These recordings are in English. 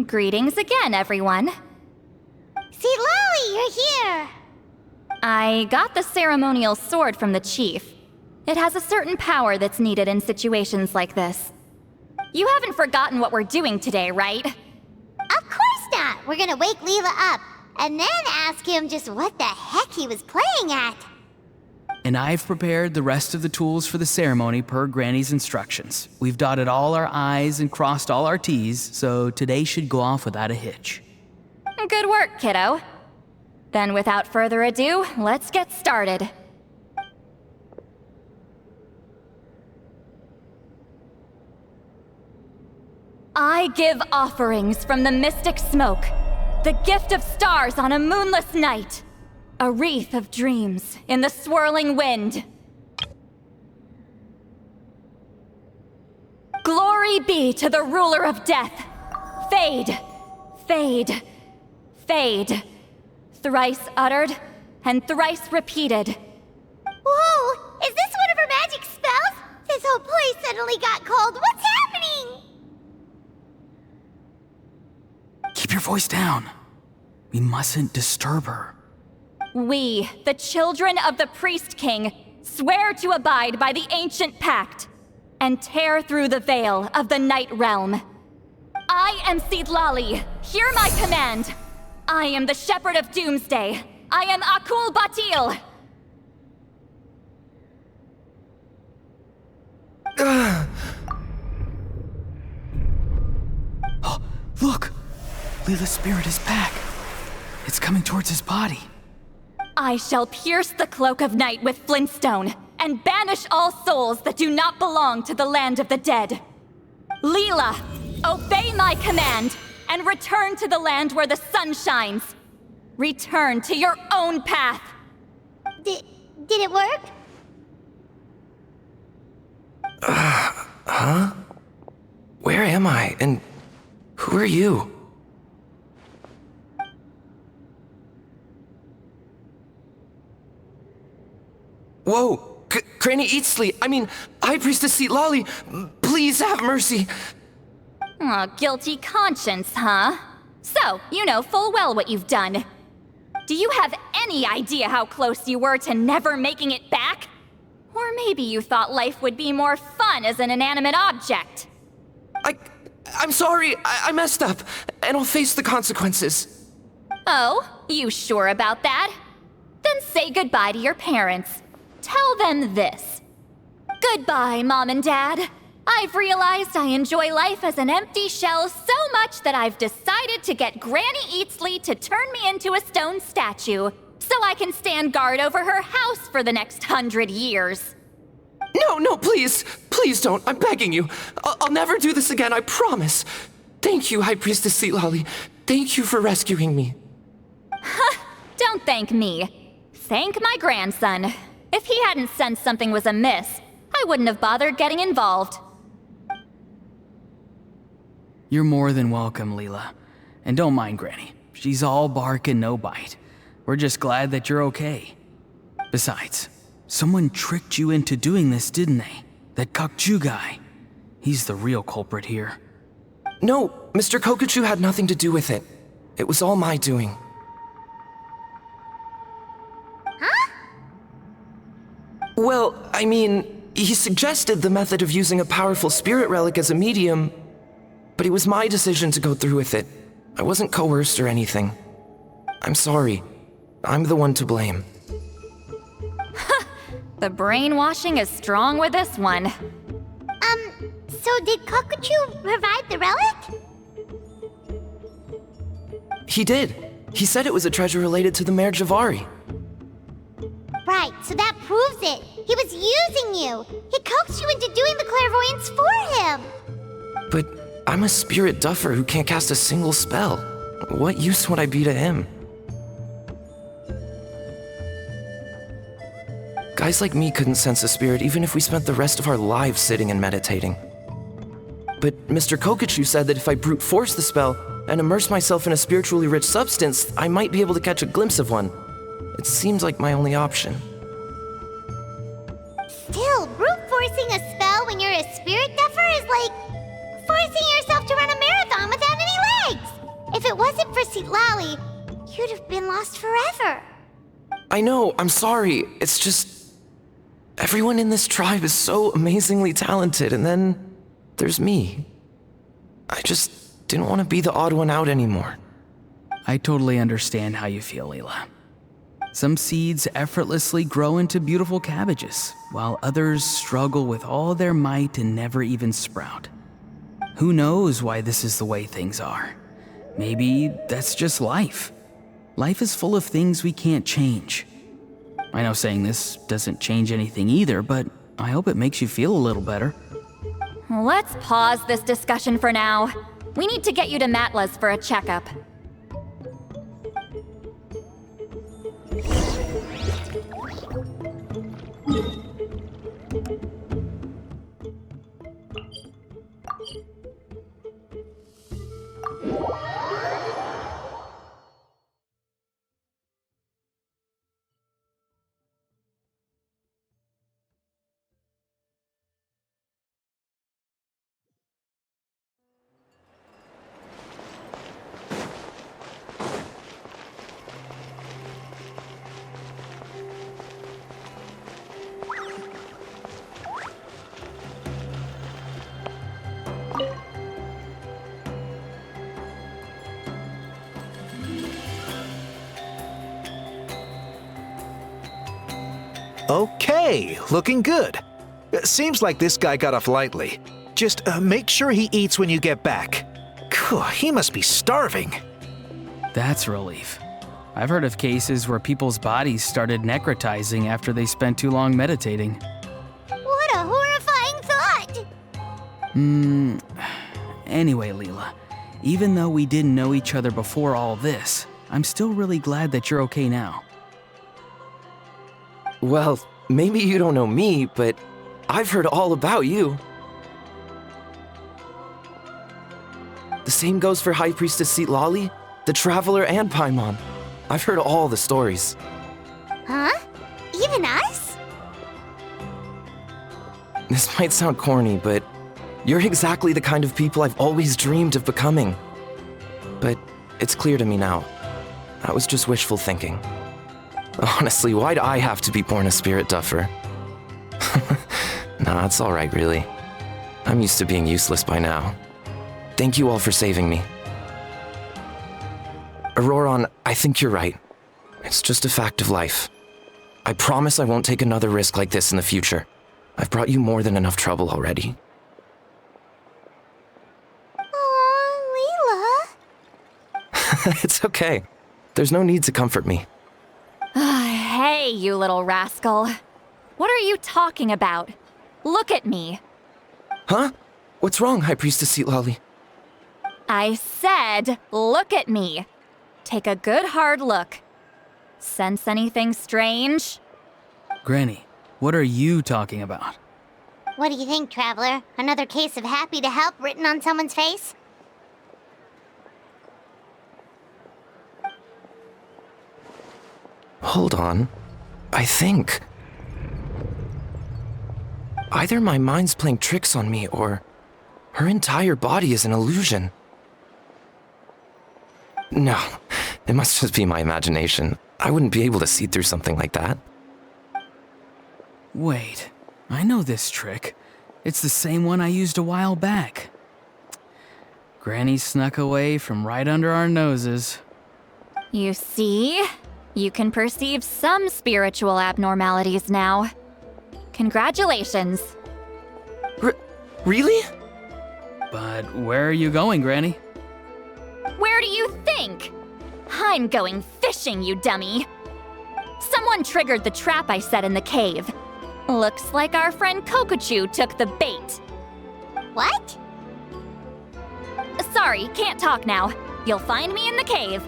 Greetings again, everyone. Citlali, you're here! I got the ceremonial sword from the chief. It has a certain power that's needed in situations like this. You haven't forgotten what we're doing today, right? Of course not! We're gonna wake Leyla up, and then ask him just what the heck he was playing at. And I've prepared the rest of the tools for the ceremony per Granny's instructions. We've dotted all our I's and crossed all our T's, so today should go off without a hitch. Good work, kiddo. Then without further ado, let's get started. I give offerings from the mystic smoke, the gift of stars on a moonless night, a wreath of dreams in the swirling wind. Glory be to the ruler of death. Fade, fade, fade. Thrice uttered and thrice repeated. Whoa! Is this one of her magic spells? This whole place suddenly got cold. What's happening? Keep your voice down. We mustn't disturb her. We, the children of the Priest King, swear to abide by the ancient pact and tear through the veil of the Night Realm. I am Citlali. Hear my command. I am the Shepherd of Doomsday. I am Akul Batil. Oh, look! Leyla's spirit is back. It's coming towards his body. I shall pierce the cloak of night with flintstone and banish all souls that do not belong to the land of the dead. Leyla, obey my command and return to the land where the sun shines. Return to your own path. Did it work? Huh? Where am I? And who are you? Whoa! Granny Eatsley, High Priestess Citlali, please have mercy! Aw, guilty conscience, huh? So, you know full well what you've done. Do you have any idea how close you were to never making it back? Or maybe you thought life would be more fun as an inanimate object. I'm sorry, I messed up, and I'll face the consequences. Oh, you sure about that? Then say goodbye to your parents. Tell them this. Goodbye, Mom and Dad. I've realized I enjoy life as an empty shell so much that I've decided to get Granny Eatsley to turn me into a stone statue, so I can stand guard over her house for the next 100 years. No, please! Please don't, I'm begging you. I'll never do this again, I promise. Thank you, High Priestess Citlali. Thank you for rescuing me. Don't thank me. Thank my grandson. If he hadn't sensed something was amiss, I wouldn't have bothered getting involved. You're more than welcome, Leyla. And don't mind Granny. She's all bark and no bite. We're just glad that you're okay. Besides, someone tricked you into doing this, didn't they? That Kokju guy. He's the real culprit here. No, Mr. Kokuchu had nothing to do with it. It was all my doing. Huh? Well, he suggested the method of using a powerful spirit relic as a medium, but it was my decision to go through with it. I wasn't coerced or anything. I'm sorry. I'm the one to blame. The brainwashing is strong with this one. So did Kokuchu provide the relic? He did. He said it was a treasure related to the Mare Javari. Right, so that proves it. He was using you. He coaxed you into doing the clairvoyance for him. But I'm a spirit duffer who can't cast a single spell. What use would I be to him? Guys like me couldn't sense a spirit even if we spent the rest of our lives sitting and meditating. But Mr. Kokuchu said that if I brute force the spell and immerse myself in a spiritually rich substance, I might be able to catch a glimpse of one. It seems like my only option. Still, brute force forcing a spell when you're a spirit duffer is like forcing yourself to run a marathon without any legs. If it wasn't for Citlali, you'd have been lost forever. I know, I'm sorry. It's just... everyone in this tribe is so amazingly talented, and then there's me. I just didn't want to be the odd one out anymore. I totally understand how you feel, Leyla. Some seeds effortlessly grow into beautiful cabbages, while others struggle with all their might and never even sprout. Who knows why this is the way things are? Maybe that's just life. Life is full of things we can't change. I know saying this doesn't change anything either, but I hope it makes you feel a little better. Let's pause this discussion for now. We need to get you to Matla's for a checkup. Okay, looking good. Seems like this guy got off lightly. Just make sure he eats when you get back. He must be starving. That's a relief. I've heard of cases where people's bodies started necrotizing after they spent too long meditating. What a horrifying thought! Anyway, Leyla, even though we didn't know each other before all this, I'm still really glad that you're okay now. Well, maybe you don't know me, but I've heard all about you. The same goes for High Priestess Citlali, the Traveler, and Paimon. I've heard all the stories. Huh? Even us? This might sound corny, but you're exactly the kind of people I've always dreamed of becoming. But it's clear to me now. That was just wishful thinking. Honestly, why'd I have to be born a spirit duffer? Nah, it's alright, really. I'm used to being useless by now. Thank you all for saving me. Ororon, I think you're right. It's just a fact of life. I promise I won't take another risk like this in the future. I've brought you more than enough trouble already. Aw, Leyla. It's okay. There's no need to comfort me. Hey, you little rascal. What are you talking about? Look at me. Huh? What's wrong, High Priestess Citlali? I said, look at me. Take a good hard look. Sense anything strange? Granny, what are you talking about? What do you think, Traveler? Another case of happy to help written on someone's face? Hold on. I think... either my mind's playing tricks on me, or her entire body is an illusion. No, it must just be my imagination. I wouldn't be able to see through something like that. Wait, I know this trick. It's the same one I used a while back. Granny snuck away from right under our noses. You see? You can perceive some spiritual abnormalities now. Congratulations. Really? But where are you going, Granny? Where do you think? I'm going fishing, you dummy. Someone triggered the trap I set in the cave. Looks like our friend Kokochu took the bait. What? Sorry, can't talk now. You'll find me in the cave.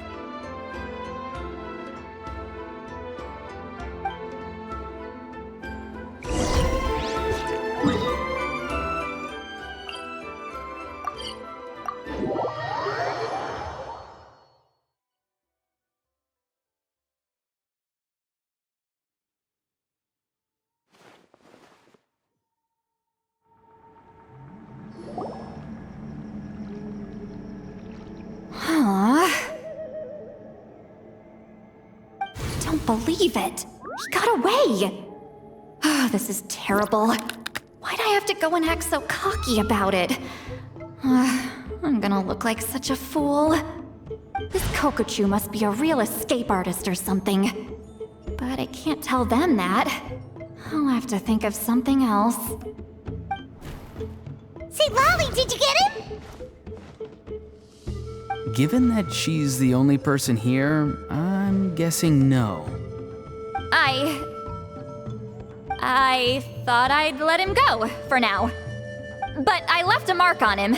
can't believe it. He got away. Oh, this is terrible. Why'd I have to go and act so cocky about it? I'm gonna look like such a fool. This Kokochu must be a real escape artist or something. But I can't tell them that. I'll have to think of something else. Citlali, did you get him? Given that she's the only person here, I'm guessing no. I thought I'd let him go, for now. But I left a mark on him,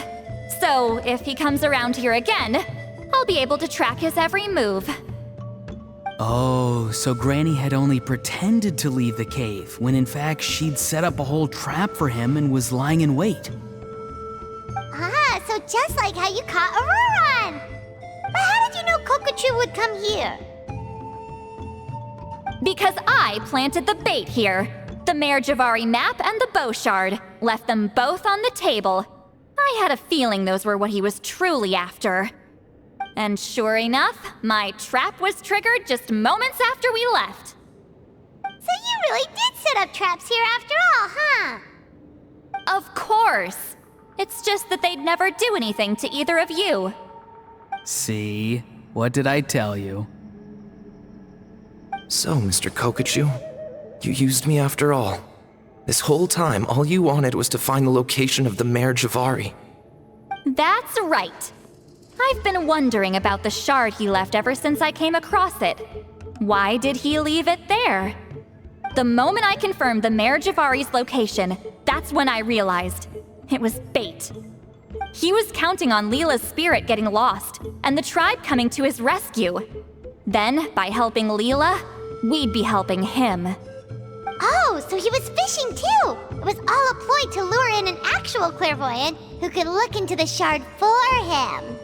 so if he comes around here again, I'll be able to track his every move. Oh, so Granny had only pretended to leave the cave, when in fact she'd set up a whole trap for him and was lying in wait. Ah, so just like how you caught Ororon! But how did you know Kokochu would come here? Because I planted the bait here. The Mare Javari map and the bow shard. Left them both on the table. I had a feeling those were what he was truly after. And sure enough, my trap was triggered just moments after we left. So you really did set up traps here after all, huh? Of course. It's just that they'd never do anything to either of you. See? What did I tell you? So, Mr. Kokochu, you used me after all. This whole time, all you wanted was to find the location of the Mare Javari. That's right. I've been wondering about the shard he left ever since I came across it. Why did he leave it there? The moment I confirmed the Mare Javari's location, that's when I realized it was bait. He was counting on Leyla's spirit getting lost, and the tribe coming to his rescue. Then, by helping Leyla, we'd be helping him. Oh, so he was fishing too! It was all a ploy to lure in an actual clairvoyant who could look into the shard for him.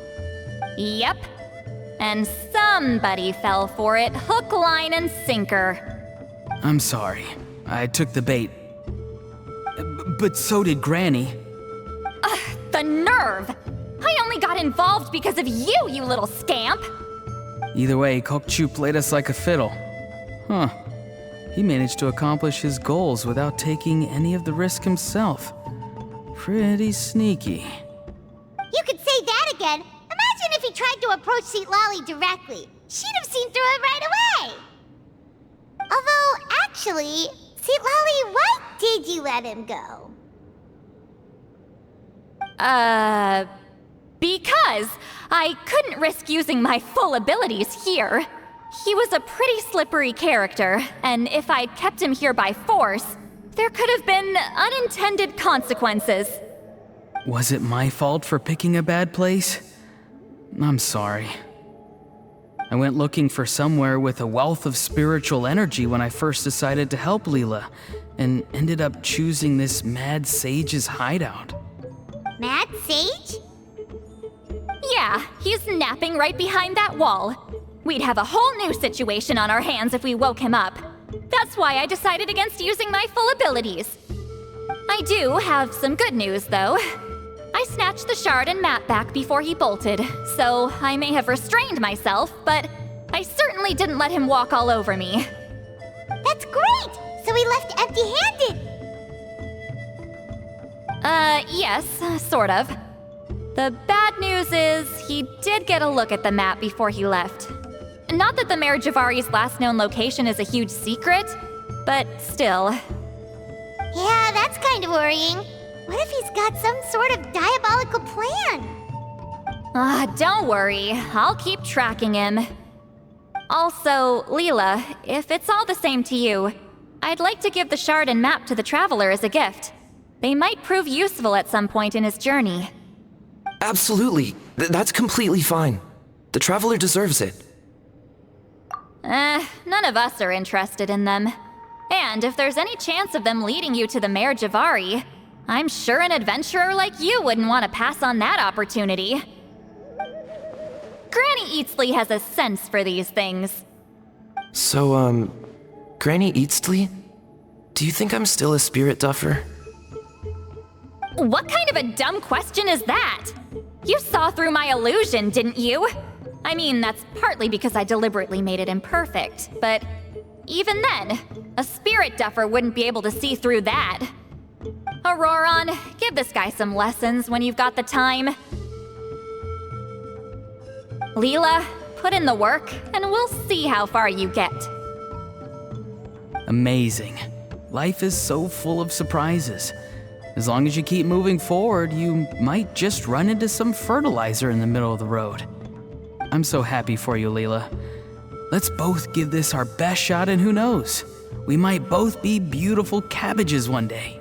Yep. And somebody fell for it, hook, line, and sinker. I'm sorry. I took the bait. But so did Granny. The nerve! I only got involved because of you, you little scamp! Either way, Kokochu played us like a fiddle. Huh. He managed to accomplish his goals without taking any of the risk himself. Pretty sneaky. You could say that again. Imagine if he tried to approach Citlali directly. She'd have seen through it right away. Although, actually, Citlali, why did you let him go? Because I couldn't risk using my full abilities here. He was a pretty slippery character, and if I'd kept him here by force, there could have been unintended consequences. Was it my fault for picking a bad place? I'm sorry. I went looking for somewhere with a wealth of spiritual energy when I first decided to help Leyla, and ended up choosing this mad sage's hideout. Mad Sage? Yeah, he's napping right behind that wall. We'd have a whole new situation on our hands if we woke him up. That's why I decided against using my full abilities. I do have some good news, though. I snatched the shard and map back before he bolted, so I may have restrained myself, but I certainly didn't let him walk all over me. That's great! So he left empty-handed! Yes, sort of. The bad news is he did get a look at the map before he left. Not that the Mare Javari's last known location is a huge secret, but still. Yeah, that's kind of worrying. What if he's got some sort of diabolical plan? Don't worry, I'll keep tracking him. Also, Leyla, if it's all the same to you, I'd like to give the shard and map to the Traveler as a gift. They might prove useful at some point in his journey. Absolutely. That's completely fine. The Traveler deserves it. None of us are interested in them. And if there's any chance of them leading you to the Mare Javari, I'm sure an adventurer like you wouldn't want to pass on that opportunity. Granny Eatsley has a sense for these things. So, Granny Eatsley? Do you think I'm still a spirit duffer? What kind of a dumb question is that? You saw through my illusion, didn't you? I mean, that's partly because I deliberately made it imperfect, but even then, a spirit duffer wouldn't be able to see through that. Ororon, give this guy some lessons when you've got the time. Leyla, put in the work, and we'll see how far you get. Amazing. Life is so full of surprises. As long as you keep moving forward, you might just run into some fertilizer in the middle of the road. I'm so happy for you, Leyla. Let's both give this our best shot, and who knows? We might both be beautiful cabbages one day.